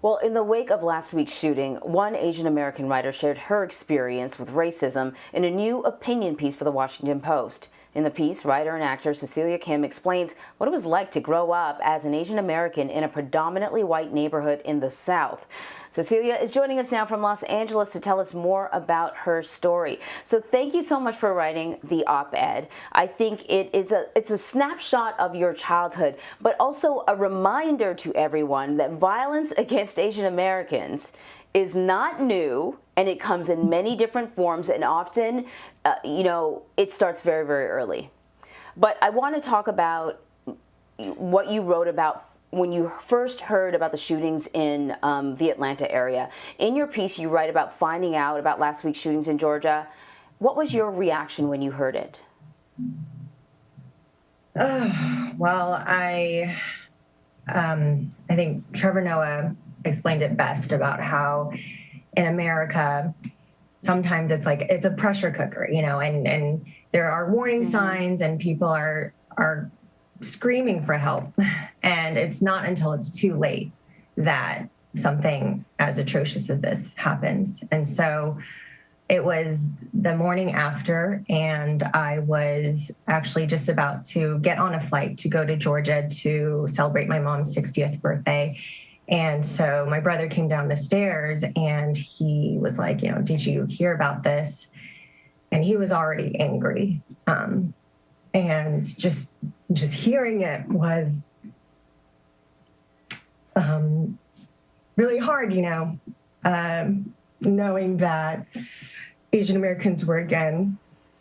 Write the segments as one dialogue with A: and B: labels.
A: Well, in the wake of last week's shooting, one Asian American writer shared her experience with racism in a new opinion piece for the Washington Post. In the piece, writer and actor Cecilia Kim explains what it was like to grow up as an Asian American in a predominantly white neighborhood in the South. Cecilia is joining us now from Los Angeles to tell us more about her story. So thank you so much for writing the op-ed. I think it's a snapshot of your childhood, but also a reminder to everyone that violence against Asian Americans is not new, and it comes in many different forms, and often, it starts very, very early. But I want to talk about what you wrote about when you first heard about the shootings in the Atlanta area. In your piece, you write about finding out about last week's shootings in Georgia. What was your reaction when you heard it?
B: Well, I think Trevor Noah explained it best about how in America, sometimes it's a pressure cooker, and there are warning signs and people are screaming for help. And it's not until it's too late that something as atrocious as this happens. And so it was the morning after, and I was actually just about to get on a flight to go to Georgia to celebrate my mom's 60th birthday. And so my brother came down the stairs and he was like, did you hear about this? And he was already angry. And just hearing it was really hard, knowing that Asian Americans were again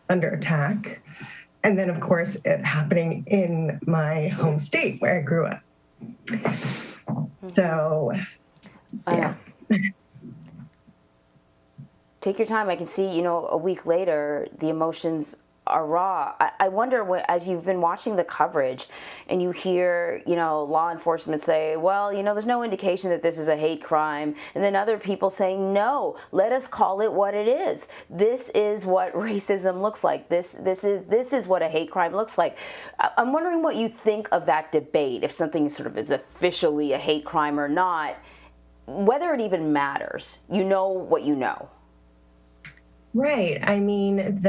B: under attack. And then, of course, it happening in my home state where I grew up. So, yeah.
A: Take your time. I can see, a week later, the emotions are raw. I wonder, as you've been watching the coverage and you hear, law enforcement say, well, there's no indication that this is a hate crime. And then other people saying, no, let us call it what it is. This is what racism looks like. This is what a hate crime looks like. I'm wondering what you think of that debate, if something sort of is officially a hate crime or not, whether it even matters. You know what you know.
B: Right. I mean,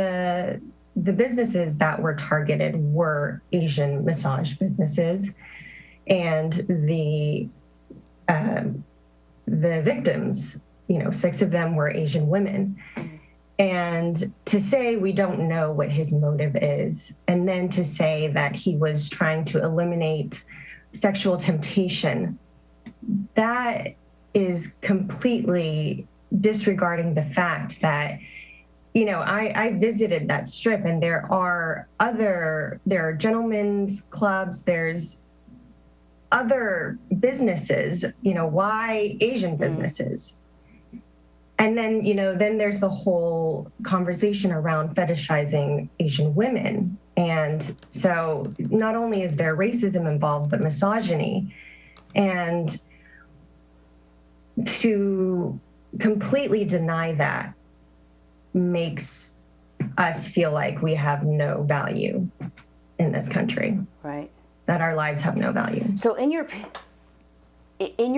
B: the businesses that were targeted were Asian massage businesses, and the victims, 6 of them were Asian women. And to say we don't know what his motive is, and then to say that he was trying to eliminate sexual temptation, that is completely disregarding the fact that I visited that strip, and there are gentlemen's clubs, there's other businesses, why Asian businesses? And then, then there's the whole conversation around fetishizing Asian women. And so not only is there racism involved, but misogyny. And to completely deny that makes us feel like we have no value in this country.
A: Right.
B: That our lives have no value.
A: So in your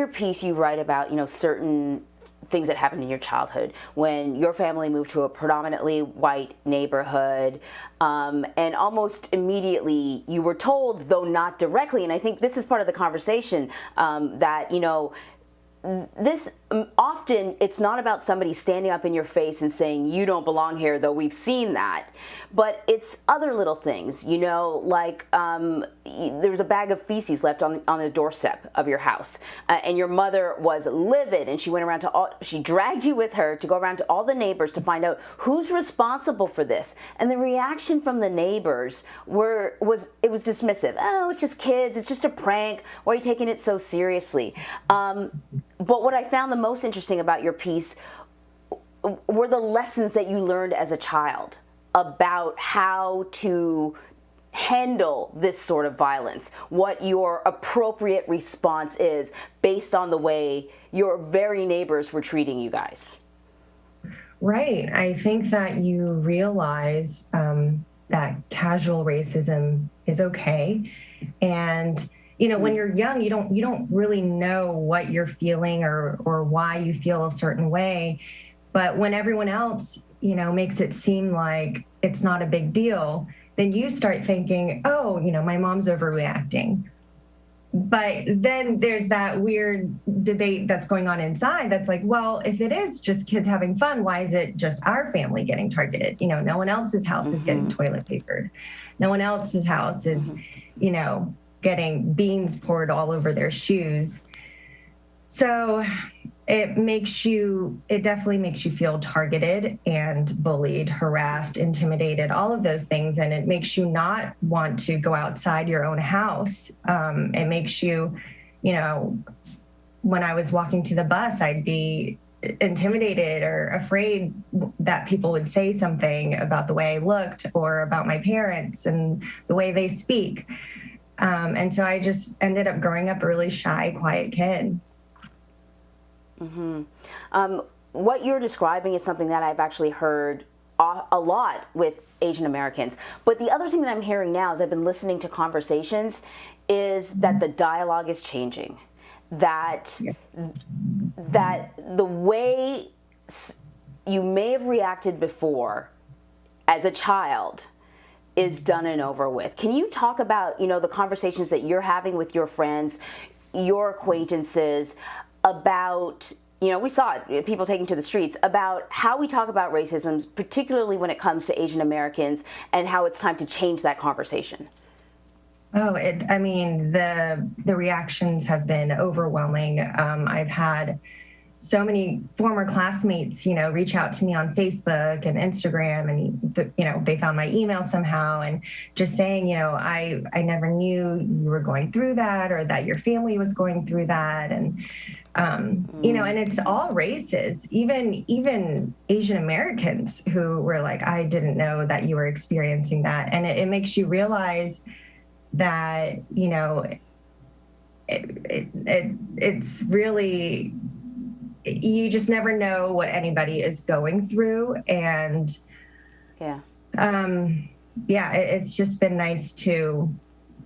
A: piece, you write about, certain things that happened in your childhood when your family moved to a predominantly white neighborhood, and almost immediately you were told, though not directly, and I think this is part of the conversation, that, this often it's not about somebody standing up in your face and saying you don't belong here, though we've seen that, but it's other little things, like there was a bag of feces left on the doorstep of your house, and your mother was livid, and she went around she dragged you with her to go around to all the neighbors to find out who's responsible for this, and the reaction from the neighbors was dismissive. Oh, it's just kids, it's just a prank, why are you taking it so seriously? But what I found the most interesting about your piece were the lessons that you learned as a child about how to handle this sort of violence, what your appropriate response is based on the way your very neighbors were treating you guys.
B: Right. I think that you realize that casual racism is okay. And you know, when you're young, you don't really know what you're feeling or why you feel a certain way. But when everyone else, you know, makes it seem like it's not a big deal, then you start thinking, oh, you know, my mom's overreacting. But then there's that weird debate that's going on inside that's like, well, if it is just kids having fun, why is it just our family getting targeted? You know, no one else's house is getting toilet papered. No one else's house is, you know, getting beans poured all over their shoes. So it definitely makes you feel targeted and bullied, harassed, intimidated, all of those things. And it makes you not want to go outside your own house. It makes you, you know, when I was walking to the bus, I'd be intimidated or afraid that people would say something about the way I looked or about my parents and the way they speak. And so I just ended up growing up a really shy, quiet kid.
A: What you're describing is something that I've actually heard a lot with Asian Americans. But the other thing that I'm hearing now as I've been listening to conversations is that the dialogue is changing. That the way you may have reacted before as a child is done and over with. Can you talk about, you know, the conversations that you're having with your friends, your acquaintances, about, you know, we saw it, people taking to the streets, about how we talk about racism, particularly when it comes to Asian Americans, and how it's time to change that conversation?
B: Oh, I mean, the reactions have been overwhelming. I've had so many former classmates, you know, reach out to me on Facebook and Instagram, and, you know, they found my email somehow and just saying, you know, I never knew you were going through that or that your family was going through that. And, you know, and it's all races, even Asian Americans who were like, I didn't know that you were experiencing that. And it makes you realize that, you know, it's really, you just never know what anybody is going through. And it's just been nice to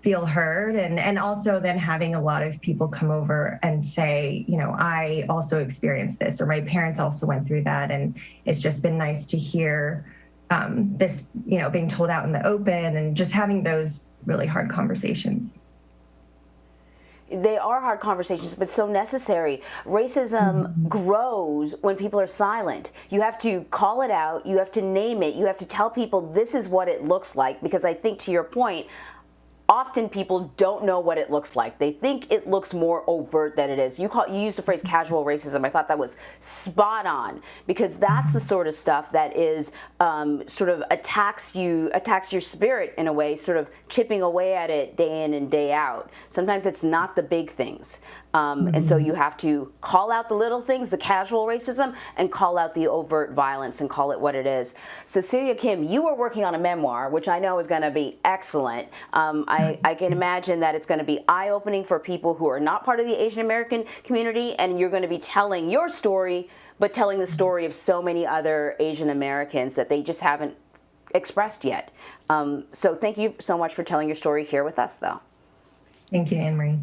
B: feel heard, and also then having a lot of people come over and say, you know, I also experienced this, or my parents also went through that. And it's just been nice to hear this, you know, being told out in the open and just having those really hard conversations.
A: They are hard conversations, but so necessary. Racism grows when people are silent. You have to call it out. You have to name it. You have to tell people this is what it looks like, because I think, to your point, often people don't know what it looks like. They think it looks more overt than it is. You used the phrase casual racism. I thought that was spot on, because that's the sort of stuff that is sort of attacks your spirit in a way, sort of chipping away at it day in and day out. Sometimes it's not the big things. And so you have to call out the little things, the casual racism, and call out the overt violence and call it what it is. Cecilia Kim, you are working on a memoir, which I know is going to be excellent. I can imagine that it's going to be eye-opening for people who are not part of the Asian American community, and you're going to be telling your story, but telling the story of so many other Asian Americans that they just haven't expressed yet. So thank you so much for telling your story here with us, though.
B: Thank you, Anne Marie.